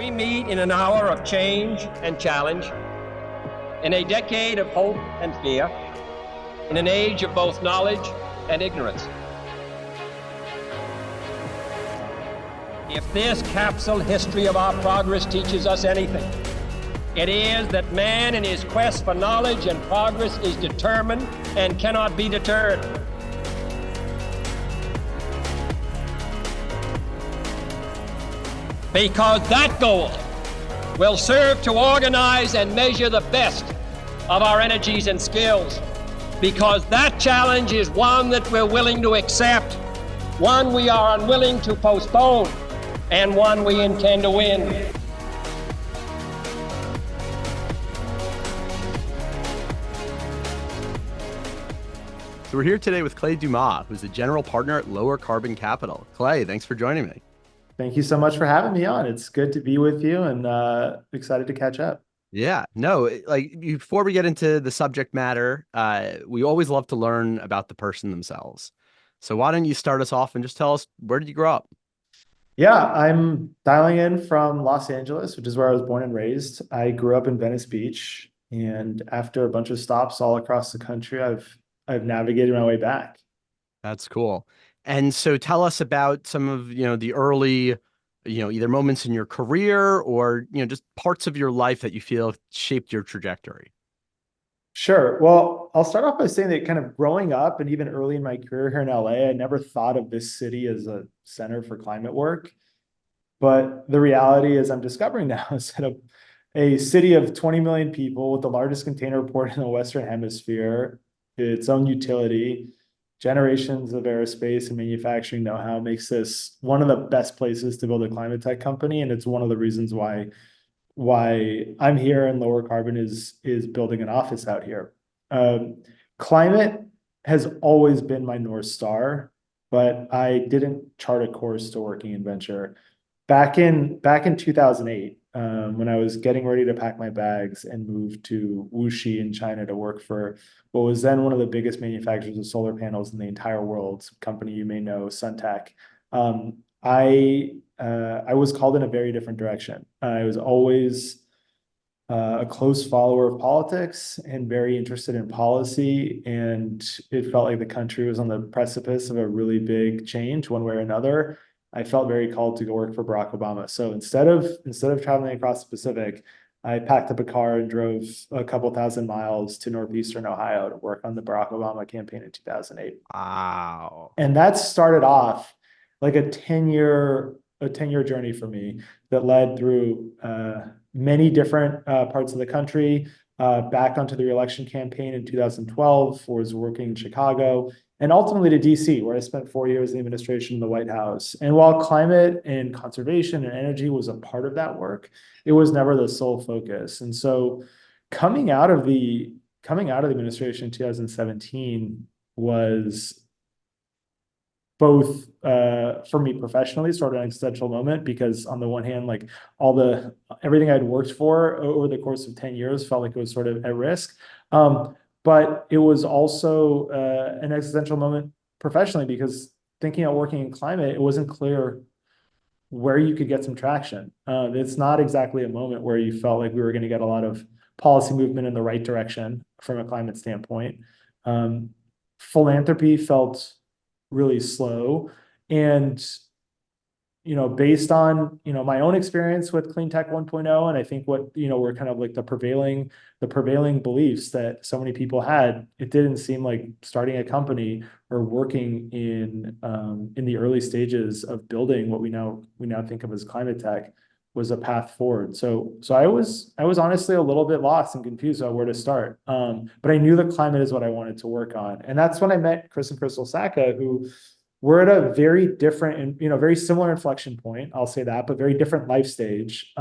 we meet in an hour of change and challenge, in a decade of hope and fear, in an age of both knowledge and ignorance. If this capsule history of our progress teaches us anything, it is that man in his quest for knowledge and progress is determined and cannot be deterred. Because that goal will serve to organize and measure the best of our energies and skills. Because that challenge is one that we're willing to accept, one we are unwilling to postpone, and one we intend to win. So we're here today with Clay Dumas, who's the general partner at Lowercase Capital. Clay, thanks for joining me. Thank you so much for having me on. It's good to be with you and excited to catch up. Yeah, no, like before we get into the subject matter, we always love to learn about the person themselves. So why don't you start us off and just tell us, where did you grow up? Yeah, I'm dialing in from Los Angeles, which is where I was born and raised. I grew up in Venice Beach, and after a bunch of stops all across the country, I've navigated my way back. That's cool. And so tell us about some of, the early, either moments in your career or, just parts of your life that you feel shaped your trajectory. Sure. Well, I'll start off by saying that kind of growing up and even early in my career here in LA, I never thought of this city as a center for climate work. But the reality is I'm discovering now is that a city of 20 million people with the largest container port in the Western Hemisphere, its own utility, generations of aerospace and manufacturing know-how makes this one of the best places to build a climate tech company. And it's one of the reasons why I'm here and Lower Carbon is building an office out here. Climate has always been my North Star, but I didn't chart a course to working in venture. Back in 2008, when I was getting ready to pack my bags and move to Wuxi in China to work for what was then one of the biggest manufacturers of solar panels in the entire world, a company you may know, Suntech. I was called in a very different direction. I was always a close follower of politics and very interested in policy, and it felt like the country was on the precipice of a really big change one way or another. I felt very called to go work for Barack Obama. So instead of traveling across the Pacific, I packed up a car and drove a couple thousand miles to northeastern Ohio to work on the Barack Obama campaign in 2008. Wow. And that started off like a 10-year journey for me that led through many different parts of the country, back onto the re-election campaign in 2012, was working in Chicago, and ultimately to DC, where I spent 4 years in the administration in the White House. And while climate and conservation and energy was a part of that work, it was never the sole focus. And so coming out of the administration in 2017 was both for me professionally sort of an existential moment, because on the one hand, like everything I'd worked for over the course of 10 years felt like it was sort of at risk. But it was also an existential moment professionally, because thinking about working in climate, it wasn't clear where you could get some traction. It's not exactly a moment where you felt like we were going to get a lot of policy movement in the right direction from a climate standpoint. Philanthropy felt really slow. And based on my own experience with Clean Tech 1.0, and I think what were kind of like the prevailing beliefs that so many people had, it didn't seem like starting a company or working in the early stages of building what we now think of as climate tech was a path forward. So I was honestly a little bit lost and confused about where to start. But I knew that climate is what I wanted to work on, and that's when I met Chris and Crystal Sacca, who we're at a very different and very similar inflection point, I'll say that, but very different life stage.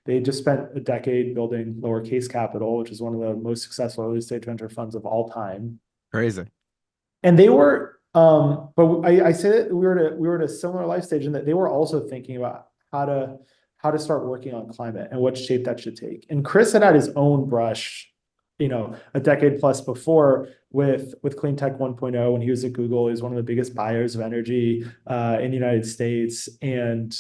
They just spent a decade building Lowercase Capital, which is one of the most successful early stage venture funds of all time. Crazy. And they were, but I say that we were at a similar life stage in that they were also thinking about how to start working on climate and what shape that should take. And Chris had his own brush a decade plus before with Clean Tech 1.0 when he was at Google. He was one of the biggest buyers of energy in the United States. And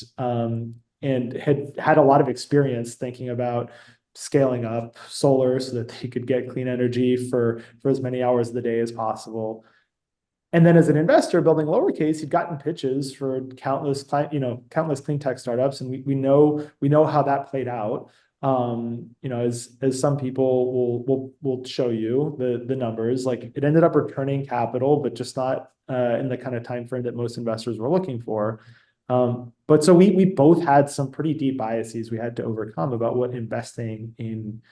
and had a lot of experience thinking about scaling up solar so that they could get clean energy for as many hours of the day as possible. And then as an investor building Lowercase, he'd gotten pitches for countless clean tech startups, and we know how that played out. As some people will show you the numbers, like it ended up returning capital, but just not in the kind of time frame that most investors were looking for. But so we both had some pretty deep biases we had to overcome about what investing in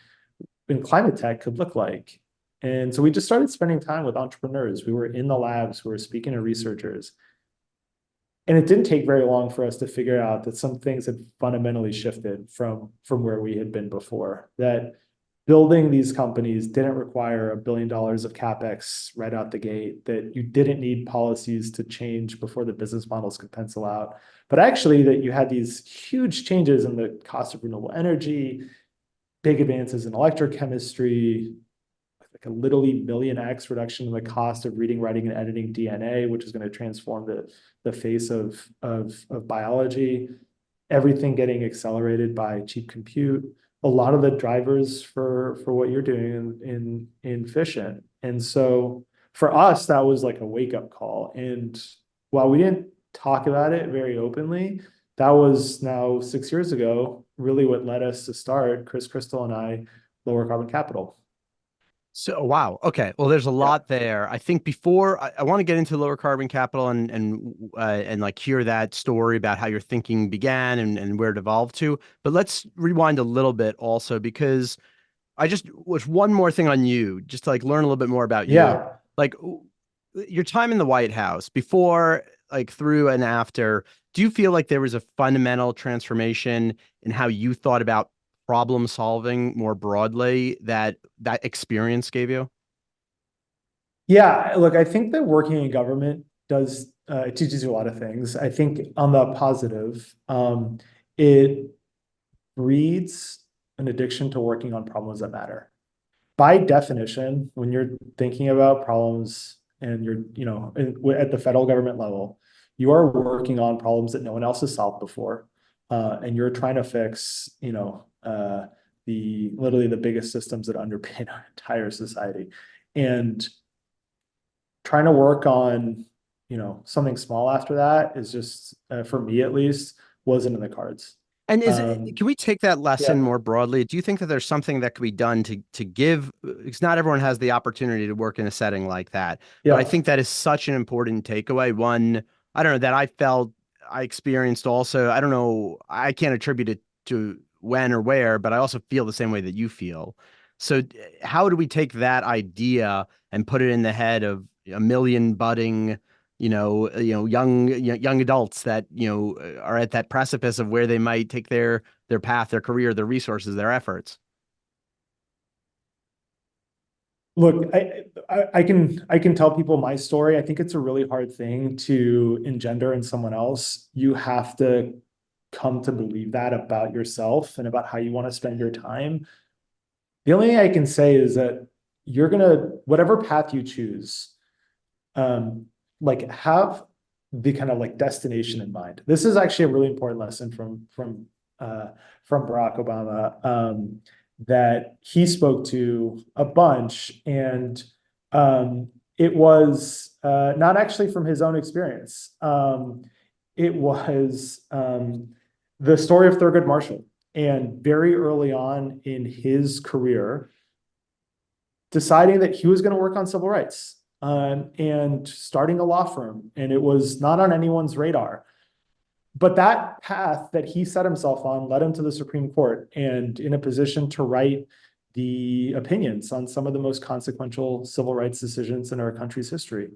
climate tech could look like. And so we just started spending time with entrepreneurs. We were in the labs, we were speaking to researchers. And it didn't take very long for us to figure out that some things had fundamentally shifted from where we had been before. That building these companies didn't require $1 billion of CapEx right out the gate, that you didn't need policies to change before the business models could pencil out, but actually that you had these huge changes in the cost of renewable energy, big advances in electrochemistry, like a literally million-x reduction in the cost of reading, writing, and editing DNA, which is going to transform the face of biology. Everything getting accelerated by cheap compute. A lot of the drivers for what you're doing in fission. And so for us, that was like a wake-up call. And while we didn't talk about it very openly, that was now 6 years ago, really what led us to start, Chris Crystal and I, Lower Carbon Capital. So, wow. Okay. Well, there's a lot there. I think before I want to get into Lower Carbon Capital and like hear that story about how your thinking began and where it evolved to. But let's rewind a little bit also, because I just was one more thing on you, just to like learn a little bit more about you. Yeah. Like your time in the White House before, like through and after, do you feel like there was a fundamental transformation in how you thought about problem solving more broadly that experience gave you? Yeah, look, I think that working in government does it teaches you a lot of things. I think on the positive, it breeds an addiction to working on problems that matter. By definition, when you're thinking about problems and you're, at the federal government level, you are working on problems that no one else has solved before. And you're trying to fix, literally the biggest systems that underpin our entire society. And trying to work on, something small after that is just, for me at least, wasn't in the cards. And can we take that lesson more broadly? Do you think that there's something that could be done to give, because not everyone has the opportunity to work in a setting like that. But I think that is such an important takeaway. One, I don't know, that I experienced also. I don't know, I can't attribute it to when or where, but I also feel the same way that you feel. So how do we take that idea and put it in the head of a million budding young adults that, are at that precipice of where they might take their path, their career, their resources, their efforts? Look, I can tell people my story. I think it's a really hard thing to engender in someone else. You have to come to believe that about yourself and about how you want to spend your time. The only thing I can say is that whatever path you choose, like have the kind of like destination in mind. This is actually a really important lesson from Barack Obama, that he spoke to a bunch, and it was not actually from his own experience. It was the story of Thurgood Marshall, and very early on in his career, deciding that he was going to work on civil rights. And starting a law firm, and it was not on anyone's radar. But that path that he set himself on led him to the Supreme Court and in a position to write the opinions on some of the most consequential civil rights decisions in our country's history.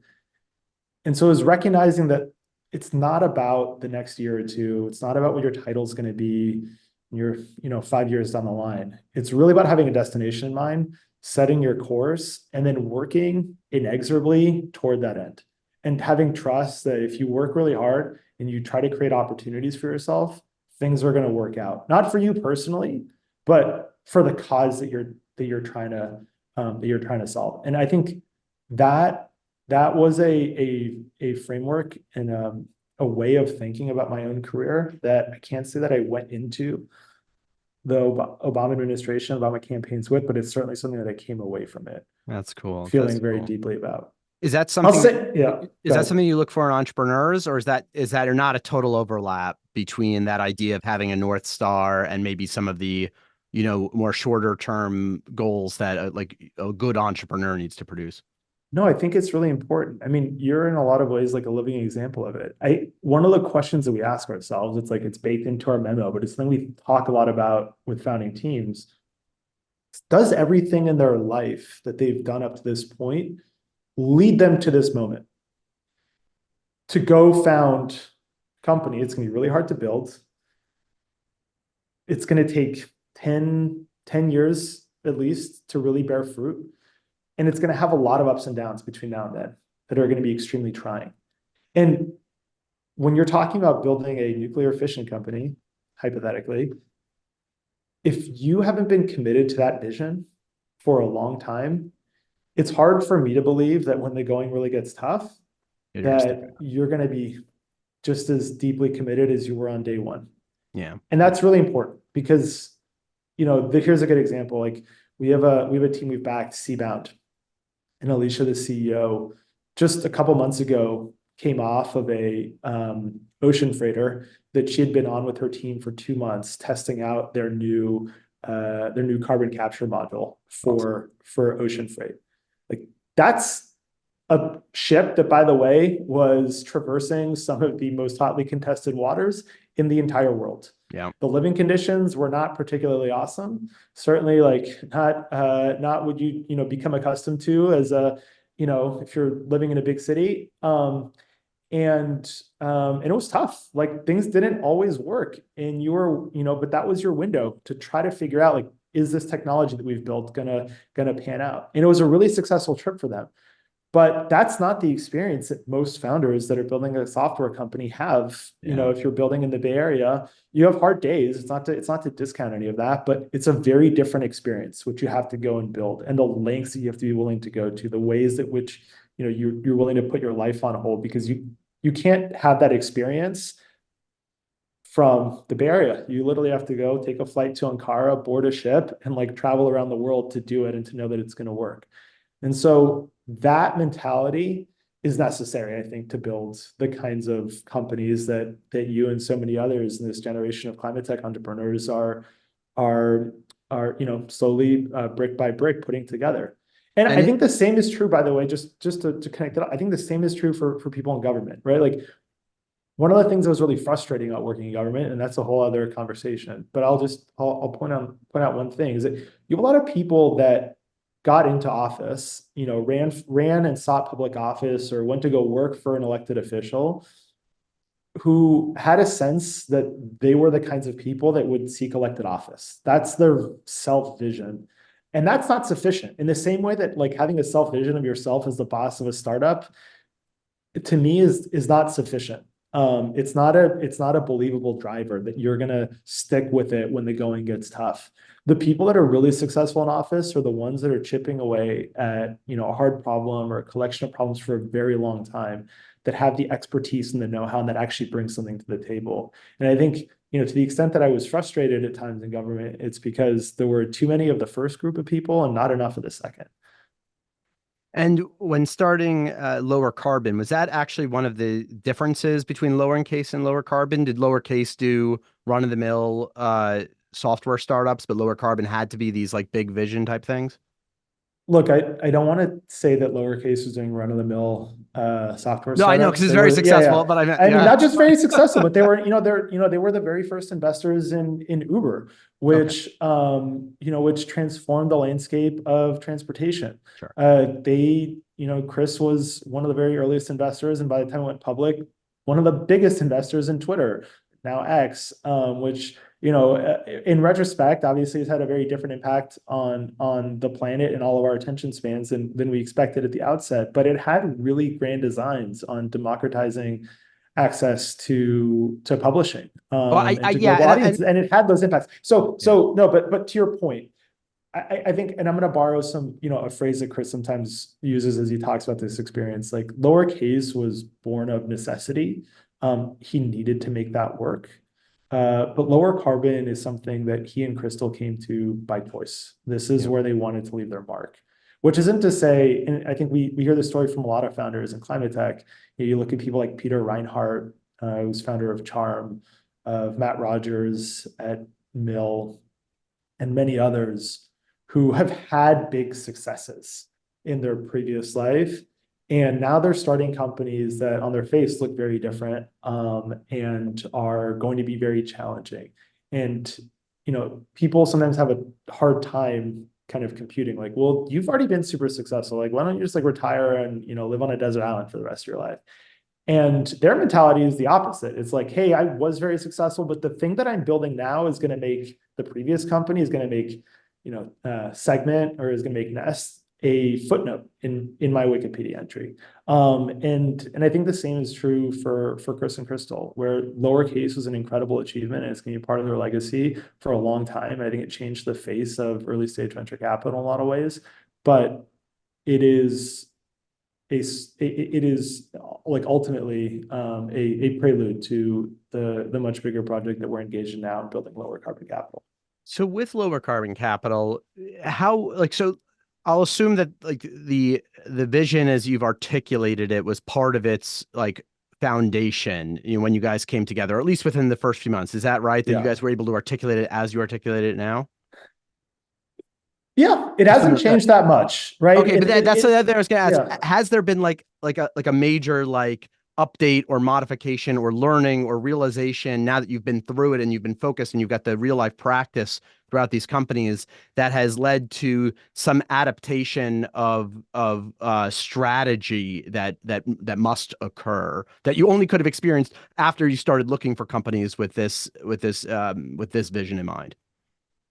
And so it was recognizing that it's not about the next year or two. It's not about what your title is going to be you're 5 years down the line. It's really about having a destination in mind, setting your course, and then working inexorably toward that end. And having trust that if you work really hard and you try to create opportunities for yourself, things are going to work out. Not for you personally, but for the cause that you're trying to solve. And I think that was a framework and a a way of thinking about my own career that I can't say that I went into the Obama administration, Obama campaigns with, but it's certainly something that I came away from it That's cool. feeling very deeply about. Is that I'll something say, yeah. is that something you look for in entrepreneurs, or is that not a total overlap between that idea of having a North Star and maybe some of the, more shorter term goals that like a good entrepreneur needs to produce? No, I think it's really important. I mean, you're in a lot of ways like a living example of it. One of the questions that we ask ourselves, it's like it's baked into our memo, but it's something we talk a lot about with founding teams. Does everything in their life that they've done up to this point lead them to this moment? To go found a company, it's gonna be really hard to build. It's gonna take 10 years at least to really bear fruit. And it's going to have a lot of ups and downs between now and then that are going to be extremely trying. And when you're talking about building a nuclear fission company, hypothetically, if you haven't been committed to that vision for a long time, it's hard for me to believe that when the going really gets tough, that you're going to be just as deeply committed as you were on day one. Yeah. And that's really important because, here's a good example. Like we have a team we've backed, Seabound. And Alicia, the CEO, just a couple months ago, came off of a ocean freighter that she had been on with her team for 2 months, testing out their new carbon capture module for ocean freight. Like that's a ship that, by the way, was traversing some of the most hotly contested waters in the entire world. Yeah. The living conditions were not particularly awesome. Certainly not what you become accustomed to as if you're living in a big city. And it was tough. Like things didn't always work. And you were, but that was your window to try to figure out, like, is this technology that we've built gonna pan out? And it was a really successful trip for them. But that's not the experience that most founders that are building a software company have. Yeah. If you're building in the Bay Area, you have hard days. It's not to discount any of that, but it's a very different experience, which you have to go and build, and the lengths that you have to be willing to go to, the ways that which you're willing to put your life on hold, because you can't have that experience from the Bay Area. You literally have to go take a flight to Ankara, board a ship, and like travel around the world to do it and to know that it's going to work. And so that mentality is necessary, I think, to build the kinds of companies that you and so many others in this generation of climate tech entrepreneurs are slowly brick by brick putting together. And I think the same is true, by the way, just to connect it up. I think the same is true for people in government, right? Like one of the things that was really frustrating about working in government, and that's a whole other conversation, but I'll point out one thing, is that you have a lot of people that got into office, ran and sought public office or went to go work for an elected official who had a sense that they were the kinds of people that would seek elected office. That's their self-vision. And that's not sufficient. In the same way that like having a self-vision of yourself as the boss of a startup, to me is not sufficient. It's not a believable driver that you're gonna stick with it when the going gets tough. The people that are really successful in office are the ones that are chipping away at a hard problem or a collection of problems for a very long time, that have the expertise and the know-how, and that actually bring something to the table. And I think to the extent that I was frustrated at times in government, it's because there were too many of the first group of people and not enough of the second. And when starting Lowercarbon, was that actually one of the differences between Lowercase and Lowercarbon? Did Lowercase do run-of-the-mill software startups, but Lowercarbon had to be these like big vision type things? Look, I don't want to say that Lowercase was doing run-of-the-mill software. No, I know, because it's very successful. But I mean, not just very successful, but they were they were the very first investors in Uber, which which transformed the landscape of transportation. Sure. Chris was one of the very earliest investors, and by the time it went public, one of the biggest investors in Twitter, now X, which in retrospect, obviously has had a very different impact on the planet and all of our attention spans than we expected at the outset. But it had really grand designs on democratizing access to publishing and to global audiences, and it had those impacts. So no, but to your point, I think, and I'm going to borrow some, a phrase that Chris sometimes uses as he talks about this experience, like Lowercase was born of necessity. He needed to make that work. But lower carbon is something that he and Crystal came to by choice. This is where they wanted to leave their mark, which isn't to say, and I think we hear this story from a lot of founders in climate tech. You look at people like Peter Reinhardt, who's founder of Charm, of Matt Rogers at Mill, and many others who have had big successes in their previous life. And now they're starting companies that on their face look very different, and are going to be very challenging. And, people sometimes have a hard time kind of computing like, well, you've already been super successful. Like, why don't you just like retire and, live on a desert island for the rest of your life? And their mentality is the opposite. It's like, hey, I was very successful, but the thing that I'm building now is going to make the previous company is going to make, Segment or is going to make Nest a footnote in my Wikipedia entry. And I think the same is true for Chris and Crystal, where Lowercase was an incredible achievement and it's going to be part of their legacy for a long time. I think it changed the face of early stage venture capital in a lot of ways, but it is like ultimately a prelude to the much bigger project that we're engaged in now in building lower carbon capital. So with lower carbon capital, so I'll assume that like the vision as you've articulated it was part of its like foundation, when you guys came together, or at least within the first few months. Is that right? That you guys were able to articulate it as you articulate it now? Yeah, it hasn't changed that much, right? Okay, but that's what I was going to ask. Yeah. Has there been like a major like update or modification or learning or realization now that you've been through it and you've been focused and you've got the real life practice throughout these companies that has led to some adaptation of strategy that must occur that you only could have experienced after you started looking for companies with this vision in mind?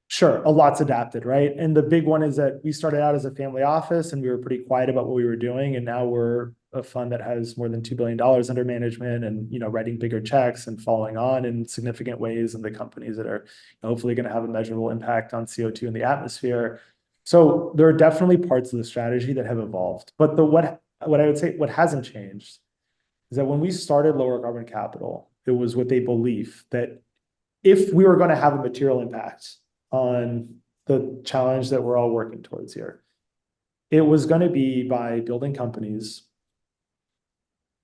Sure, a lot's adapted, right? And the big one is that we started out as a family office and we were pretty quiet about what we were doing. And now we're a fund that has more than $2 billion under management and, writing bigger checks and following on in significant ways in the companies that are hopefully going to have a measurable impact on CO2 in the atmosphere. So there are definitely parts of the strategy that have evolved. But what I would say, what hasn't changed is that when we started Lower Carbon Capital, it was with a belief that if we were going to have a material impact on the challenge that we're all working towards here, it was going to be by building companies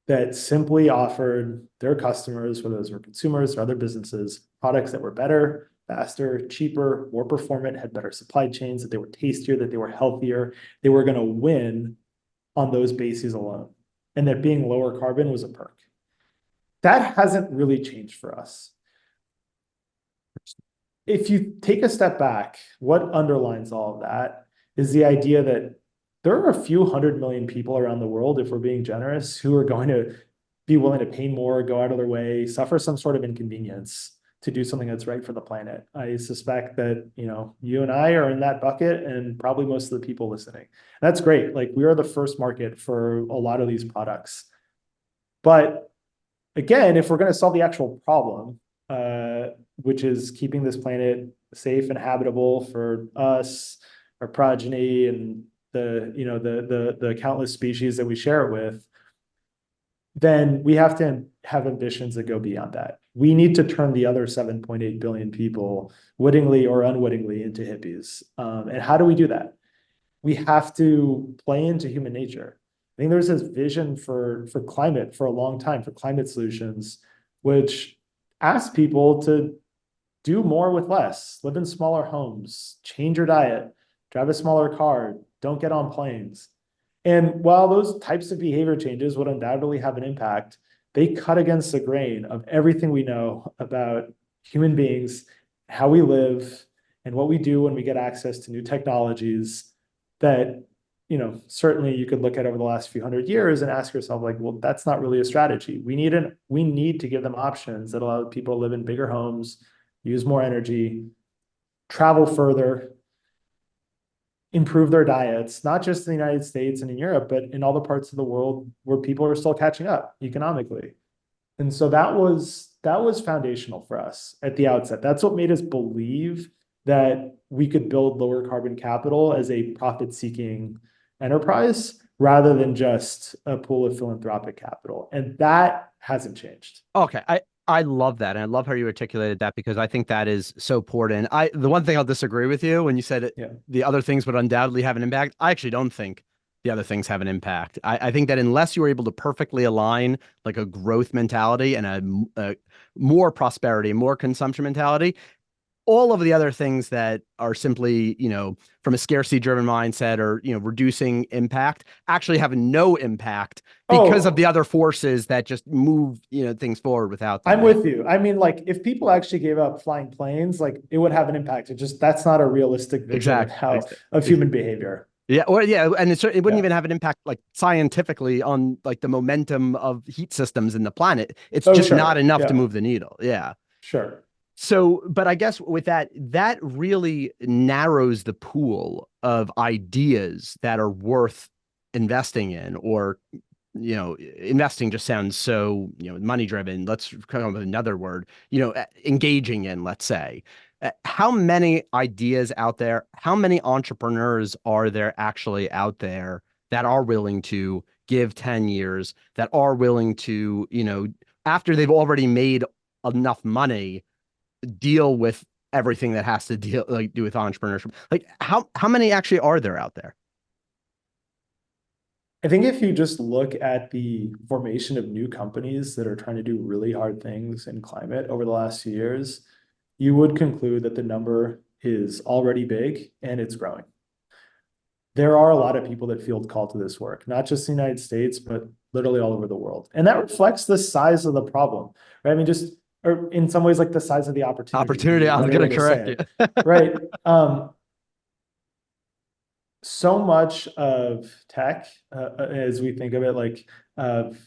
that simply offered their customers, whether those were consumers or other businesses, products that were better, faster, cheaper, more performant, had better supply chains, that they were tastier, that they were healthier. They were going to win on those bases alone, and that being lower carbon was a perk. That hasn't really changed for us. If you take a step back, what underlines all of that is the idea that there are a few 100 million people around the world, if we're being generous, who are going to be willing to pay more, go out of their way, suffer some sort of inconvenience to do something that's right for the planet. I suspect that, you and I are in that bucket, and probably most of the people listening. That's great. Like, we are the first market for a lot of these products. But again, if we're going to solve the actual problem, which is keeping this planet safe and habitable for us, our progeny, and the countless species that we share it with, then we have to have ambitions that go beyond that. We need to turn the other 7.8 billion people, wittingly or unwittingly, into hippies. And how do we do that? We have to play into human nature. I think there's this vision for climate for a long time, for climate solutions, which ask people to do more with less, live in smaller homes, change your diet, drive a smaller car, don't get on planes. And while those types of behavior changes would undoubtedly have an impact, they cut against the grain of everything we know about human beings, how we live, and what we do when we get access to new technologies that, certainly you could look at over the last few hundred years and ask yourself, like, well, that's not really a strategy. We need to give them options that allow people to live in bigger homes, use more energy, travel further, improve their diets, not just in the United States and in Europe, but in all the parts of the world where people are still catching up economically. And so that was foundational for us at the outset. That's what made us believe that we could build lower carbon capital as a profit-seeking enterprise rather than just a pool of philanthropic capital. And that hasn't changed. Okay. I love that. And I love how you articulated that, because I think that is so important. The one thing I'll disagree with you when you said the other things would undoubtedly have an impact. I actually don't think the other things have an impact. I think that unless you're able to perfectly align like a growth mentality and a more prosperity, more consumption mentality, all of the other things that are simply, from a scarcity driven mindset or, reducing impact actually have no impact because of the other forces that just move, things forward without them. I'm with you. I mean, like if people actually gave up flying planes, like it would have an impact. That's not a realistic vision of human behavior. Yeah. Or and it wouldn't even have an impact like scientifically on like the momentum of heat systems in the planet. It's just not enough to move the needle. Yeah. Sure. So, but I guess with that really narrows the pool of ideas that are worth investing in, or, investing just sounds so, money driven. Let's come up with another word, engaging in, let's say. How many ideas out there, how many entrepreneurs are there actually out there that are willing to give 10 years, that are willing to, after they've already made enough money, deal with everything that has to do with entrepreneurship? Like how many actually are there out there? I think if you just look at the formation of new companies that are trying to do really hard things in climate over the last few years, you would conclude that the number is already big and it's growing. There are a lot of people that feel called to this work, not just in the United States, but literally all over the world. And that reflects the size of the problem, right? I mean, or in some ways, like the size of the opportunity. I was going to correct you. Right. So much of tech, as we think of it, like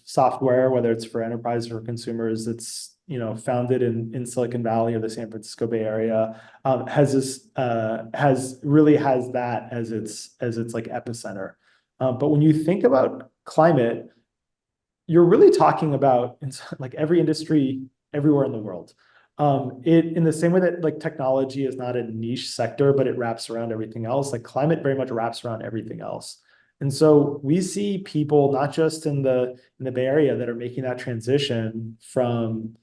software, whether it's for enterprise or consumers, it's founded in Silicon Valley or the San Francisco Bay Area, has that as its like epicenter. But when you think about climate, you're really talking about like every industry everywhere in the world. In the same way that like technology is not a niche sector, but it wraps around everything else, like climate very much wraps around everything else. And so we see people not just in the Bay Area that are making that transition from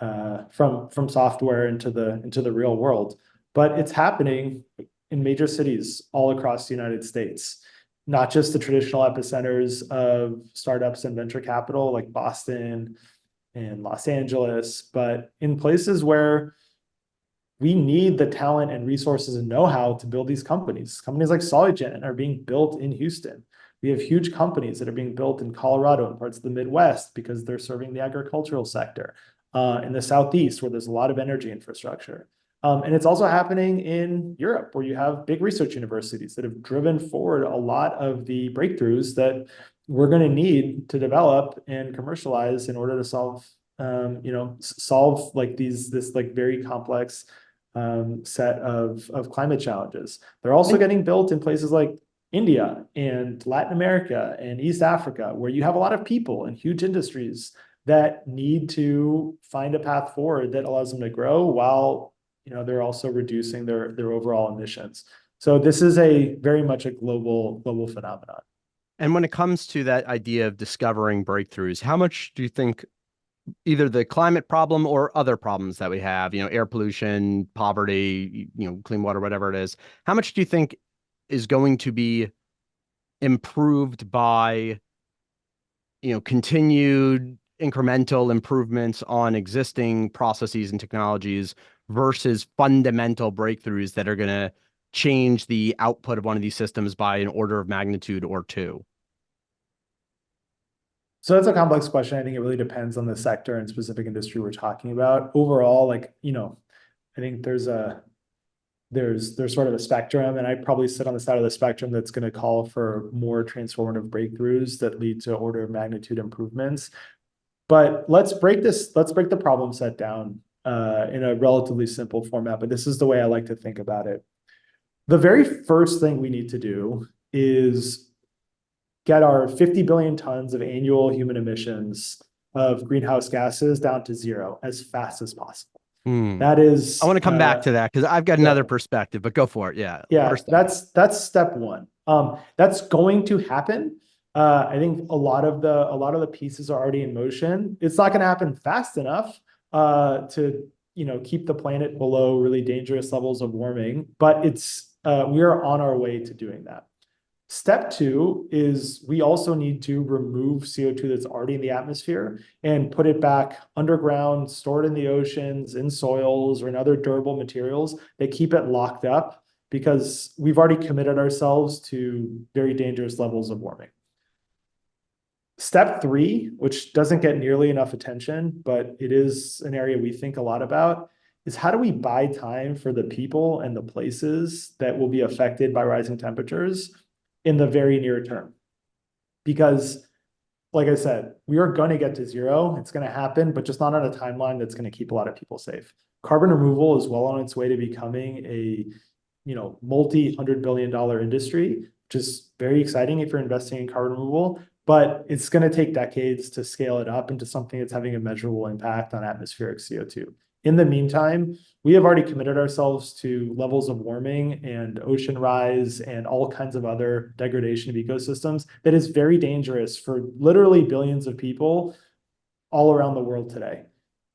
software into the real world, but it's happening in major cities all across the United States, not just the traditional epicenters of startups and venture capital like Boston and Los Angeles, but in places where we need the talent and resources and know-how to build these companies. Companies like Solugen are being built in Houston. We have huge companies that are being built in Colorado and parts of the Midwest because they're serving the agricultural sector. In the Southeast, where there's a lot of energy infrastructure. And it's also happening in Europe, where you have big research universities that have driven forward a lot of the breakthroughs that we're going to need to develop and commercialize in order to solve like this like very complex set of climate challenges. They're also getting built in places like India and Latin America and East Africa, where you have a lot of people and huge industries that need to find a path forward that allows them to grow while they're also reducing their overall emissions. So this is very much a global phenomenon. And when it comes to that idea of discovering breakthroughs, how much do you think either the climate problem or other problems that we have, air pollution, poverty, clean water, whatever it is, how much do you think is going to be improved by, continued incremental improvements on existing processes and technologies versus fundamental breakthroughs that are going to change the output of one of these systems by an order of magnitude or two? So that's a complex question. I think it really depends on the sector and specific industry we're talking about. Overall, like, I think there's sort of a spectrum, and I probably sit on the side of the spectrum that's going to call for more transformative breakthroughs that lead to order of magnitude improvements. But let's break the problem set down in a relatively simple format, but this is the way I like to think about it. The very first thing we need to do is get our 50 billion tons of annual human emissions of greenhouse gases down to zero as fast as possible. That is, I want to come back to that because I've got another perspective, but go for it. Yeah. Yeah. That's step one. That's going to happen I think a lot of the pieces are already in motion. It's not going to happen fast enough to keep the planet below really dangerous levels of warming, but we are on our way to doing that. Step two is we also need to remove CO2 that's already in the atmosphere and put it back underground, stored in the oceans, in soils, or in other durable materials that keep it locked up, because we've already committed ourselves to very dangerous levels of warming. Step three, which doesn't get nearly enough attention, but it is an area we think a lot about, is how do we buy time for the people and the places that will be affected by rising temperatures in the very near term? Because, like I said, we are going to get to zero. It's going to happen, but just not on a timeline that's going to keep a lot of people safe. Carbon removal is well on its way to becoming a multi-$100 billion industry, which is very exciting if you're investing in carbon removal, but it's going to take decades to scale it up into something that's having a measurable impact on atmospheric CO2. In the meantime, we have already committed ourselves to levels of warming and ocean rise and all kinds of other degradation of ecosystems that is very dangerous for literally billions of people all around the world today. I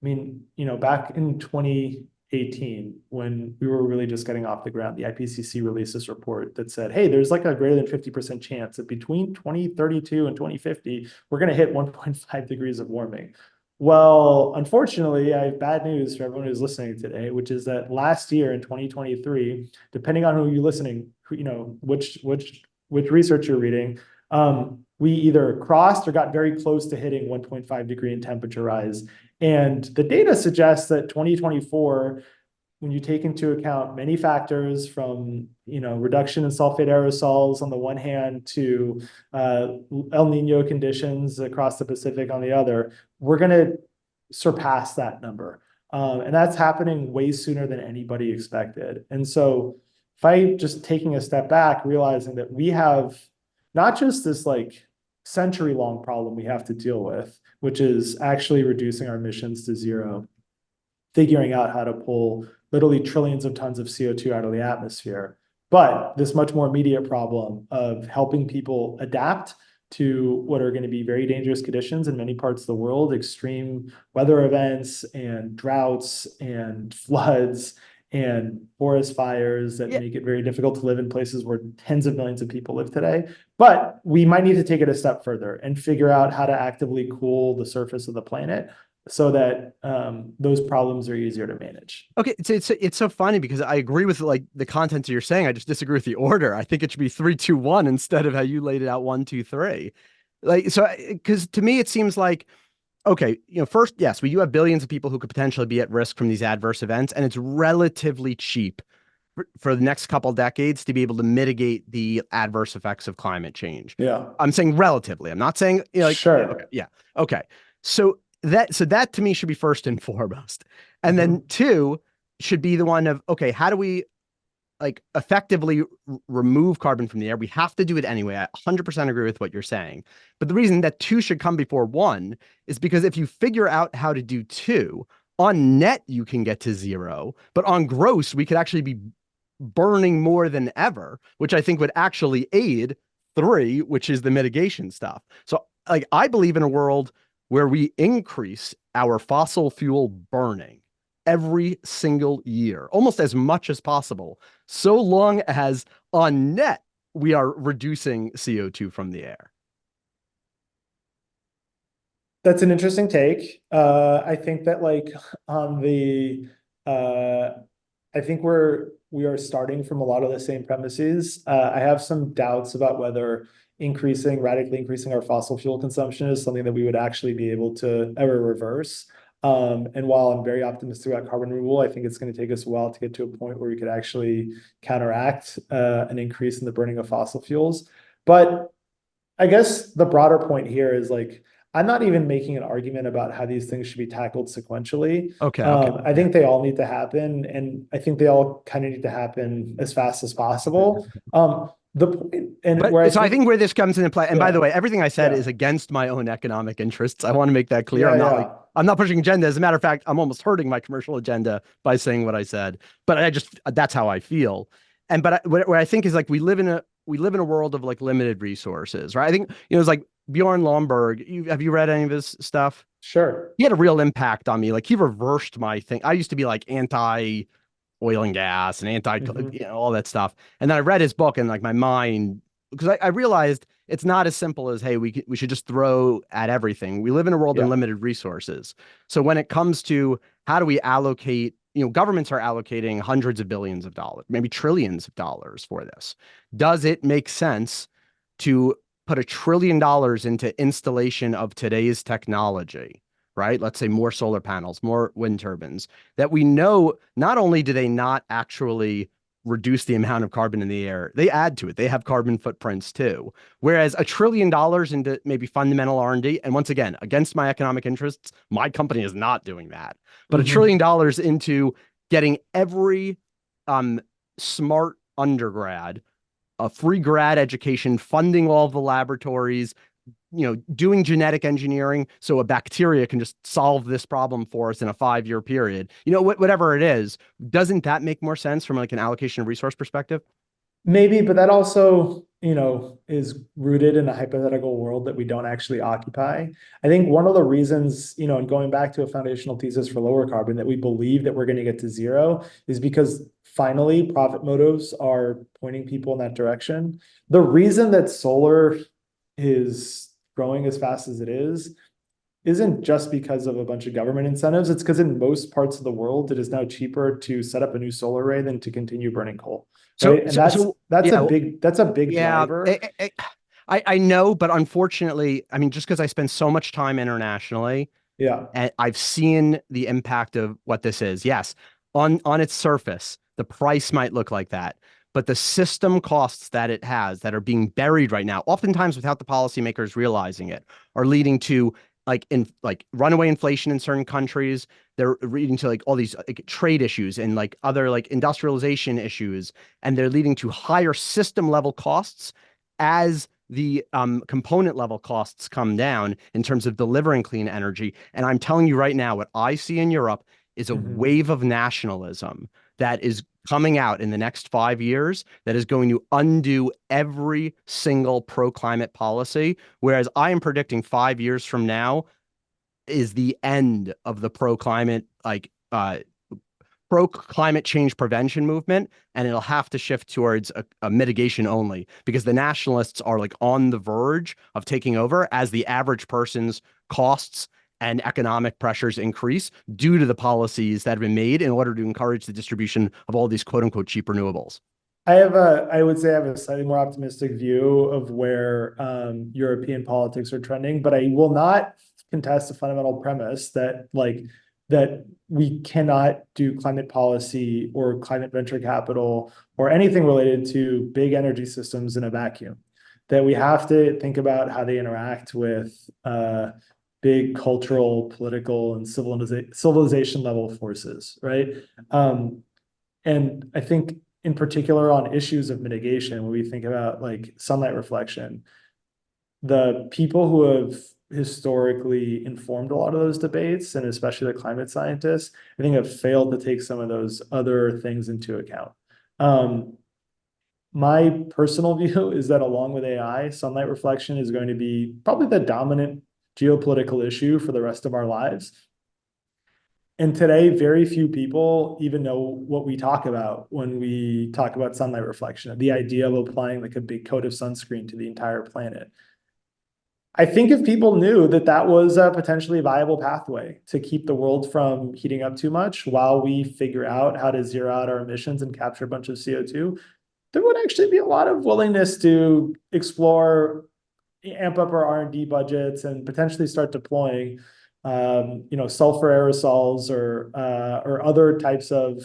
mean, back in 2018, when we were really just getting off the ground, the IPCC released this report that said, hey, there's like a greater than 50% chance that between 2032 and 2050, we're going to hit 1.5 degrees of warming. Well, unfortunately, I have bad news for everyone who's listening today, which is that last year in 2023, depending on who you're listening, which research you're reading, we either crossed or got very close to hitting 1.5 degree in temperature rise. And the data suggests that 2024, when you take into account many factors from reduction in sulfate aerosols on the one hand to El Nino conditions across the Pacific on the other, we're going to surpass that number. And that's happening way sooner than anybody expected. And so if I just taking a step back, realizing that we have not just this like century-long problem we have to deal with, which is actually reducing our emissions to zero, figuring out how to pull literally trillions of tons of CO2 out of the atmosphere, but this much more immediate problem of helping people adapt to what are going to be very dangerous conditions in many parts of the world, extreme weather events and droughts and floods and forest fires that make it very difficult to live in places where tens of millions of people live today. But we might need to take it a step further and figure out how to actively cool the surface of the planet so that those problems are easier to manage. Okay, it's so funny because I agree with like the content you're saying. I just disagree with the order. I think it should be 3, 2, 1 instead of how you laid it out 1, 2, 3. Like so, because to me it seems like, okay, first, yes, we do have billions of people who could potentially be at risk from these adverse events, and it's relatively cheap for the next couple decades to be able to mitigate the adverse effects of climate change. Yeah, I'm saying relatively. I'm not saying sure. Okay, yeah, okay. So that to me should be first and foremost. And then two should be the one of, okay, how do we like effectively remove carbon from the air? We have to do it anyway. I 100% agree with what you're saying. But the reason that 2 should come before 1 is because if you figure out how to do 2, on net, you can get to 0, but on gross, we could actually be burning more than ever, which I think would actually aid 3, which is the mitigation stuff. So like, I believe in a world where we increase our fossil fuel burning every single year, almost as much as possible, so long as on net, we are reducing CO2 from the air. That's an interesting take. I think that like on the, I think we are starting from a lot of the same premises. I have some doubts about whether radically increasing our fossil fuel consumption is something that we would actually be able to ever reverse. And while I'm very optimistic about carbon removal, I think it's going to take us a while to get to a point where we could actually counteract an increase in the burning of fossil fuels. But I guess the broader point here is like, I'm not even making an argument about how these things should be tackled sequentially. Okay. I think they all need to happen, and I think they all kind of need to happen as fast as possible. I think where this comes into play, and by the way, everything I said is against my own economic interests. I want to make that clear. I'm not pushing agenda. As a matter of fact, I'm almost hurting my commercial agenda by saying what I said. But that's how I feel. But what I think is like we live in we live in a world of like limited resources, right? I think, it's like Bjorn Lomborg. Have you read any of his stuff? Sure. He had a real impact on me. Like he reversed my thing. I used to be like anti oil and gas and anti, all that stuff. And then I read his book and like my mind, because I realized it's not as simple as, hey, we should just throw at everything. We live in a world of limited resources. So when it comes to how do we allocate, governments are allocating hundreds of billions of dollars, maybe trillions of dollars for this. Does it make sense to put $1 trillion into installation of today's technology, right? Let's say more solar panels, more wind turbines, that we know not only do they not actually reduce the amount of carbon in the air, they add to it. They have carbon footprints too. Whereas $1 trillion into maybe fundamental R&D, and once again, against my economic interests, my company is not doing that. But $1 trillion into getting every smart undergrad a free grad education, funding all of the laboratories, doing genetic engineering so a bacteria can just solve this problem for us in a 5-year period. Whatever it is, doesn't that make more sense from like an allocation of resource perspective? Maybe, but that also, is rooted in a hypothetical world that we don't actually occupy. I think one of the reasons, and going back to a foundational thesis for lower carbon, that we believe that we're going to get to zero is because finally profit motives are pointing people in that direction. The reason that solar is growing as fast as it isn't just because of a bunch of government incentives. It's because in most parts of the world, it is now cheaper to set up a new solar array than to continue burning coal. Right? That's a big driver. I know, but unfortunately, I mean, just because I spend so much time internationally, and I've seen the impact of what this is. Yes, on its surface, the price might look like that, but the system costs that it has that are being buried right now, oftentimes without the policymakers realizing it, are leading to runaway inflation in certain countries. They're leading to like all these trade issues and like other like industrialization issues, and they're leading to higher system level costs as the component level costs come down in terms of delivering clean energy. And I'm telling you right now, what I see in Europe is a wave of nationalism that is coming out in the next 5 years that is going to undo every single pro-climate policy. Whereas I am predicting 5 years from now is the end of the pro-climate change prevention movement, and it'll have to shift towards a mitigation only, because the nationalists are like on the verge of taking over as the average person's costs and economic pressures increase due to the policies that have been made in order to encourage the distribution of all these quote unquote cheap renewables. I would say I have a slightly more optimistic view of where European politics are trending, but I will not contest the fundamental premise that we cannot do climate policy or climate venture capital or anything related to big energy systems in a vacuum. That we have to think about how they interact with big cultural, political, and civilization level forces, right? And I think in particular on issues of mitigation, when we think about like sunlight reflection, the people who have historically informed a lot of those debates, and especially the climate scientists, I think have failed to take some of those other things into account. My personal view is that along with AI, sunlight reflection is going to be probably the dominant geopolitical issue for the rest of our lives. And today, very few people even know what we talk about when we talk about sunlight reflection, the idea of applying like a big coat of sunscreen to the entire planet. I think if people knew that that was a potentially viable pathway to keep the world from heating up too much while we figure out how to zero out our emissions and capture a bunch of CO2, there would actually be a lot of willingness to explore, amp up our R&D budgets, and potentially start deploying, sulfur aerosols or other types of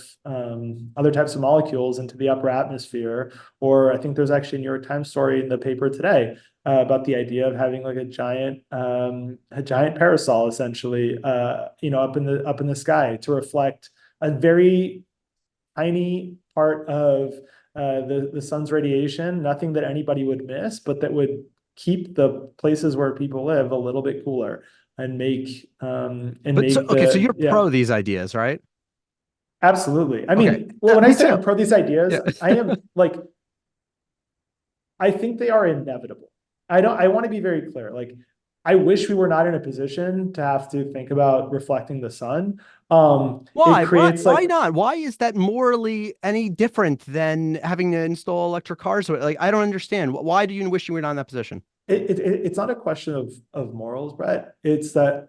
molecules into the upper atmosphere. Or I think there's actually a New York Times story in the paper today about the idea of having like a giant parasol, essentially, up in the sky to reflect a very tiny part of the sun's radiation, nothing that anybody would miss, but that would keep the places where people live a little bit cooler and make so you're pro these ideas, right? Absolutely. I mean, when I say I'm pro these ideas, I am like, I think they are inevitable. I want to be very clear. Like, I wish we were not in a position to have to think about reflecting the sun. Why? It creates Why like, not? Why is that morally any different than having to install electric cars? Like, I don't understand. Why do you wish you were not in that position? it's not a question of morals, Brett. It's that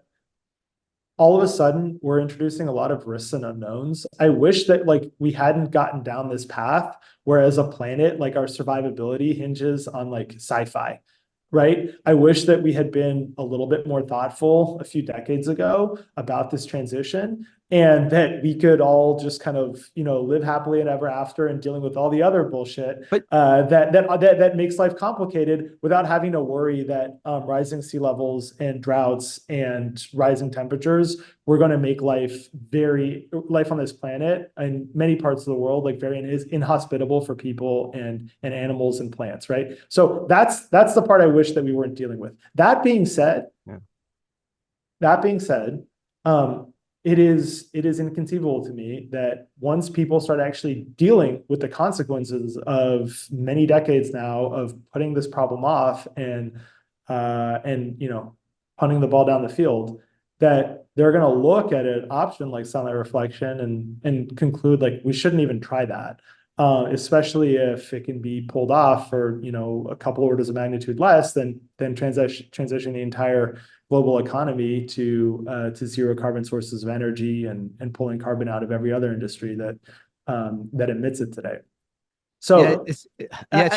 all of a sudden we're introducing a lot of risks and unknowns. I wish that like we hadn't gotten down this path where as a planet, like our survivability hinges on like sci-fi, right? I wish that we had been a little bit more thoughtful a few decades ago about this transition, and that we could all just kind of, live happily and ever after and dealing with all the other bullshit But that makes life complicated without having to worry that rising sea levels and droughts and rising temperatures were going to make life on this planet and many parts of the world like very inhospitable for people and animals and plants, right? So that's the part I wish that we weren't dealing with. That being said, yeah. It is inconceivable to me that once people start actually dealing with the consequences of many decades now of putting this problem off and punting the ball down the field, that they're going to look at an option like sunlight reflection and conclude like we shouldn't even try that, especially if it can be pulled off for a couple orders of magnitude less than transitioning the entire global economy to zero carbon sources of energy and pulling carbon out of every other industry that emits it today. So it's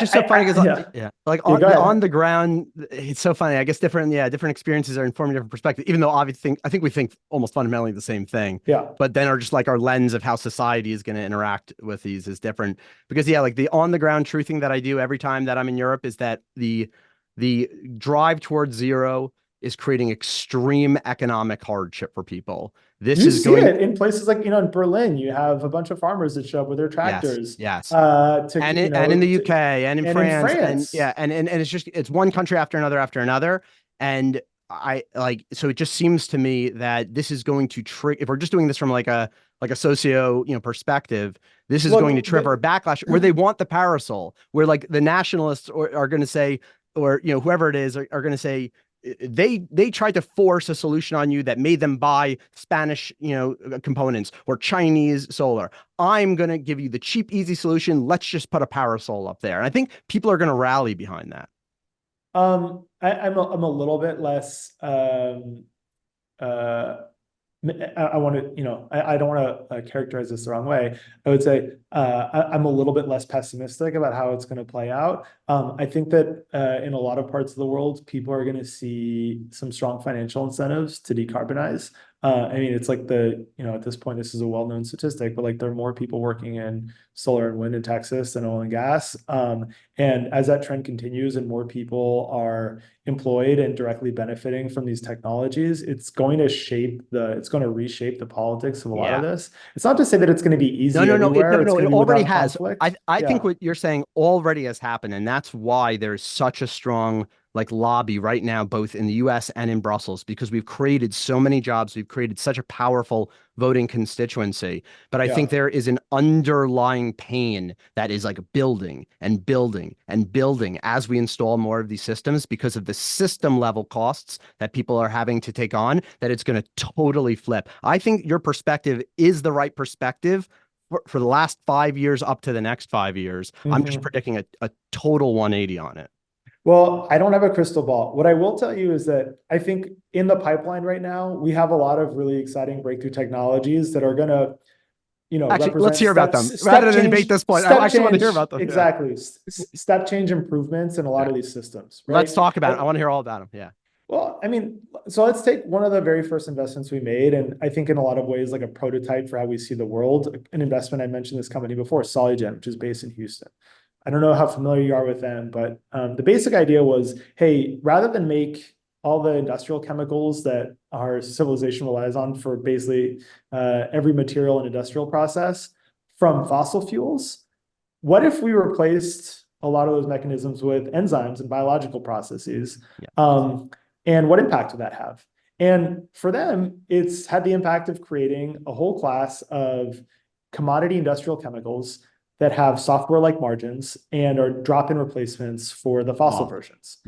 just so funny because on the ground, it's so funny. I guess different experiences are informing different perspectives, even though I think we think almost fundamentally the same thing. Yeah. But then are just like our lens of how society is going to interact with these is different because like the on the ground truthing that I do every time that I'm in Europe is that the drive towards zero is creating extreme economic hardship for people. This is going it in places like in Berlin. You have a bunch of farmers that show up with their tractors. Yes. And in the UK and in France. And it's one country after another. And so it just seems to me that this is going to trigger, if we're just doing this from like a socio perspective, this is going to trigger a backlash where they want the parasol, where like the nationalists are going to say, or whoever it is are going to say, they tried to force a solution on you that made them buy Spanish, components or Chinese solar. I'm going to give you the cheap, easy solution. Let's just put a parasol up there. And I think people are going to rally behind that. I'm a little bit less, I want to, I don't want to characterize this the wrong way. I would say I'm a little bit less pessimistic about how it's going to play out. I think that in a lot of parts of the world, people are going to see some strong financial incentives to decarbonize. I mean, it's like at this point, this is a well-known statistic, but like there are more people working in solar and wind in Texas than oil and gas. And as that trend continues and more people are employed and directly benefiting from these technologies, it's going to reshape the politics of a lot of this. It's not to say that it's going to be easy everywhere. It already has. I think what you're saying already has happened. And that's why there's such a strong lobby right now, both in the US and in Brussels, because we've created so many jobs. We've created such a powerful voting constituency. But I think there is an underlying pain that is like building and building and building as we install more of these systems because of the system level costs that people are having to take on, that it's going to totally flip. I think your perspective is the right perspective for the last 5 years up to the next 5 years. Mm-hmm. I'm just predicting a total 180 on it. Well, I don't have a crystal ball. What I will tell you is that I think in the pipeline right now, we have a lot of really exciting breakthrough technologies that are going to, actually, let's hear about them rather than debate this point. I actually want to hear about them. Exactly. Yeah. Step change improvements in a lot of these systems. Right? Let's talk about it. I want to hear all about them. Yeah. Well, I mean, so let's take one of the very first investments we made, and I think in a lot of ways like a prototype for how we see the world. An investment, I mentioned this company before, Solugen, which is based in Houston. I don't know how familiar you are with them, but the basic idea was, hey, rather than make all the industrial chemicals that our civilization relies on for basically every material and industrial process from fossil fuels, what if we replaced a lot of those mechanisms with enzymes and biological processes? Yeah. And what impact would that have? And for them, it's had the impact of creating a whole class of commodity industrial chemicals that have software-like margins and are drop-in replacements for the fossil versions.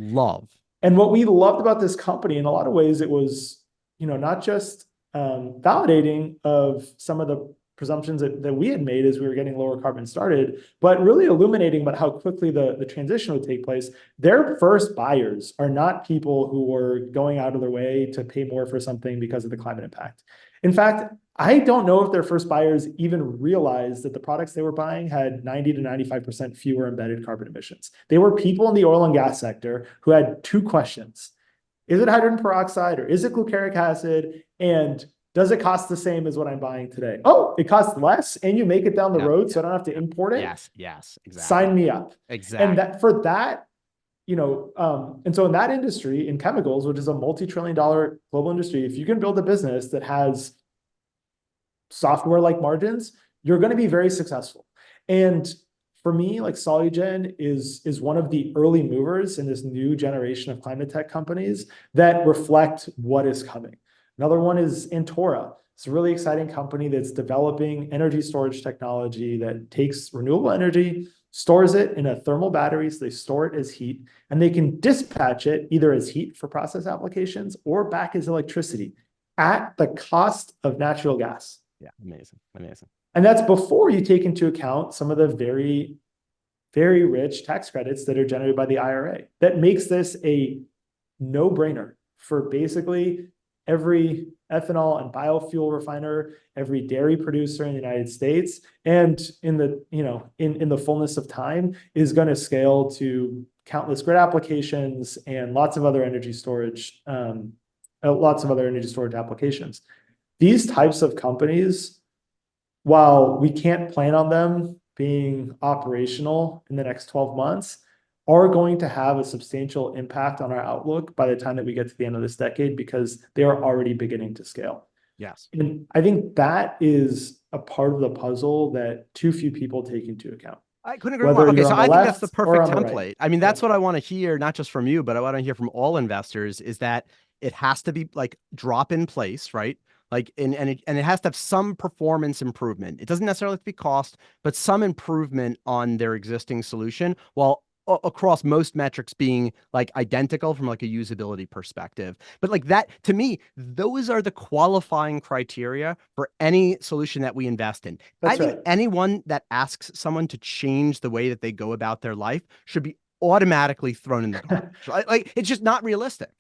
And what we loved about this company, in a lot of ways, it was, not just validating of some of the presumptions that we had made as we were getting lower carbon started, but really illuminating about how quickly the transition would take place. Their first buyers are not people who were going out of their way to pay more for something because of the climate impact. In fact, I don't know if their first buyers even realized that the products they were buying had 90 to 95% fewer embedded carbon emissions. They were people in the oil and gas sector who had two questions. Is it hydrogen peroxide or is it glucaric acid? And does it cost the same as what I'm buying today? Oh, it costs less and you make it down the road so I don't have to import it? Yes, exactly. Sign me up. Exactly. And for that, and so in that industry, in chemicals, which is a multi-trillion-dollar global industry, if you can build a business that has software-like margins, you're going to be very successful. And for me, like Solugen is one of the early movers in this new generation of climate tech companies that reflect what is coming. Another one is Antora. It's a really exciting company that's developing energy storage technology that takes renewable energy, stores it in a thermal battery, so they store it as heat, and they can dispatch it either as heat for process applications or back as electricity at the cost of natural gas. Yeah, amazing. And that's before you take into account some of the very, very rich tax credits that are generated by the IRA. That makes this a no-brainer for basically every ethanol and biofuel refiner, every dairy producer in the United States, and in the, in the fullness of time is going to scale to countless grid applications and lots of other energy storage applications. These types of companies, while we can't plan on them being operational in the next 12 months, are going to have a substantial impact on our outlook by the time that we get to the end of this decade, because they are already beginning to scale. Yes. And I think that is a part of the puzzle that too few people take into account. I couldn't agree more. Okay, so I think that's the perfect template. Right. I mean, that's what I want to hear, not just from you, but I want to hear from all investors, is that it has to be like drop in place, right? Like, and it has to have some performance improvement. It doesn't necessarily have to be cost, but some improvement on their existing solution, while across most metrics being like identical from like a usability perspective. But like that, to me, those are the qualifying criteria for any solution that we invest in. I think anyone that asks someone to change the way that they go about their life should be automatically thrown in the garbage. Like, it's just not realistic.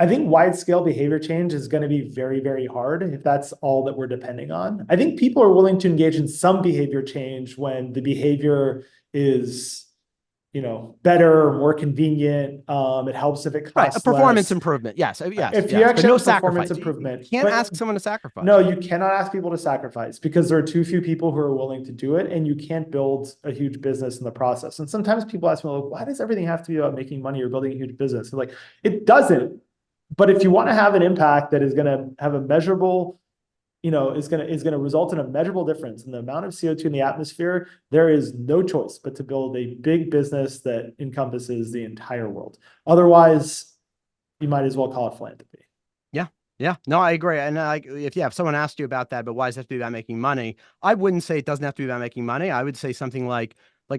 I think wide-scale behavior change is going to be very, very hard if that's all that we're depending on. I think people are willing to engage in some behavior change when the behavior is, better or more convenient. It helps if it costs a performance less. improvement. Yes. If you actually have performance improvement, you can't ask someone to sacrifice. No, you cannot ask people to sacrifice, because there are too few people who are willing to do it, and you can't build a huge business in the process. And sometimes people ask me, like, why does everything have to be about making money or building a huge business? And like, it doesn't. But if you want to have an impact that is going to have a measurable, is going to result in a measurable difference in the amount of CO2 in the atmosphere, there is no choice but to build a big business that encompasses the entire world. Otherwise, you might as well call it philanthropy. Yeah, no, I agree. And if someone asked you about that, but why does it have to be about making money? I wouldn't say it doesn't have to be about making money. I would say something like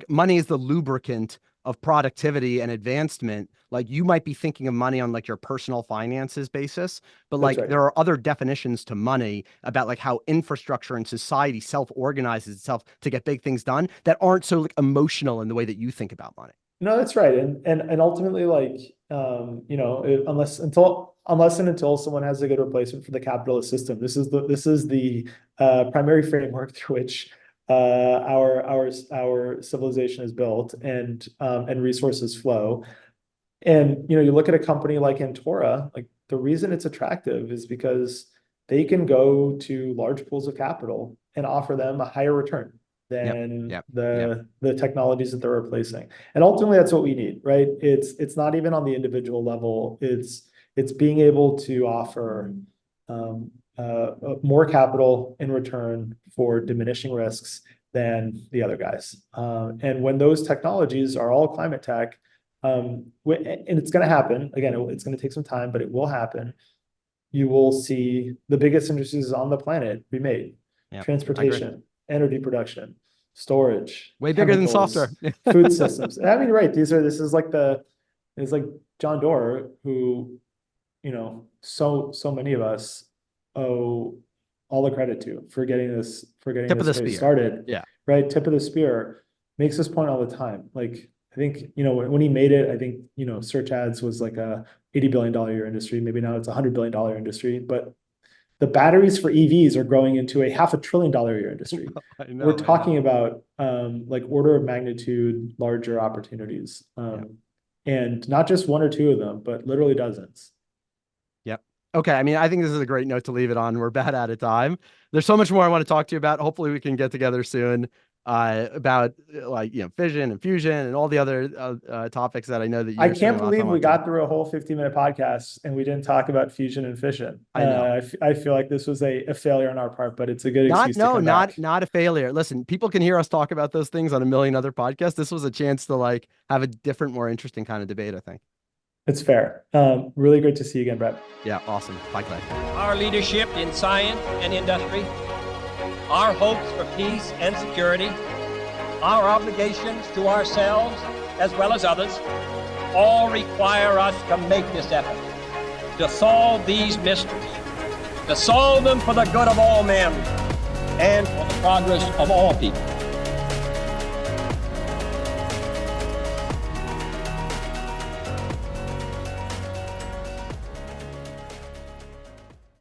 money is the lubricant of productivity and advancement. Like, you might be thinking of money on like your personal finances basis, but like there are other definitions to money about like how infrastructure and society self-organizes itself to get big things done that aren't so like emotional in the way that you think about money. No, that's right. And ultimately, like, unless and until someone has a good replacement for the capitalist system, this is the primary framework through which our civilization is built, and resources flow. And you look at a company like Antora, like, the reason it's attractive is because they can go to large pools of capital and offer them a higher return than the technologies that they're replacing. And ultimately, that's what we need, right? It's not even on the individual level. It's being able to offer more capital in return for diminishing risks than the other guys. And when those technologies are all climate tech, and it's going to happen, again, it's going to take some time, but it will happen. You will see the biggest industries on the planet be made: transportation, energy production, storage, way bigger than chemicals, software. food systems. I mean, right. This is like John Doerr, who, so many of us owe all the credit to for getting this Tip of the space spear. started. Yeah. Right. Tip of the spear. Makes this point all the time. Like, I think, when he made it, I think, search ads was like a $80 billion a year industry. Maybe now it's a $100 billion industry, but the batteries for EVs are growing into a $500 billion a year industry. We're talking about like order of magnitude larger opportunities. And not just one or two of them, but literally dozens. Yep. Okay. I mean, I think this is a great note to leave it on. We're about out of time. There's so much more I want to talk to you about. Hopefully we can get together soon about fission and fusion and all the other topics that I know that I can't believe we got through a whole 50-minute podcast and we didn't talk about fusion and fission. I know. I feel like this was a failure on our part, but it's a good excuse to come back. Not a failure. Listen, people can hear us talk about those things on a million other podcasts. This was a chance to have a different, more interesting kind of debate, I think. It's fair. Really great to see you again, Brett. Yeah, awesome. Bye, Clay. Our leadership in science and industry, our hopes for peace and security, our obligations to ourselves as well as others, all require us to make this effort, to solve these mysteries, to solve them for the good of all men and for the progress of all people.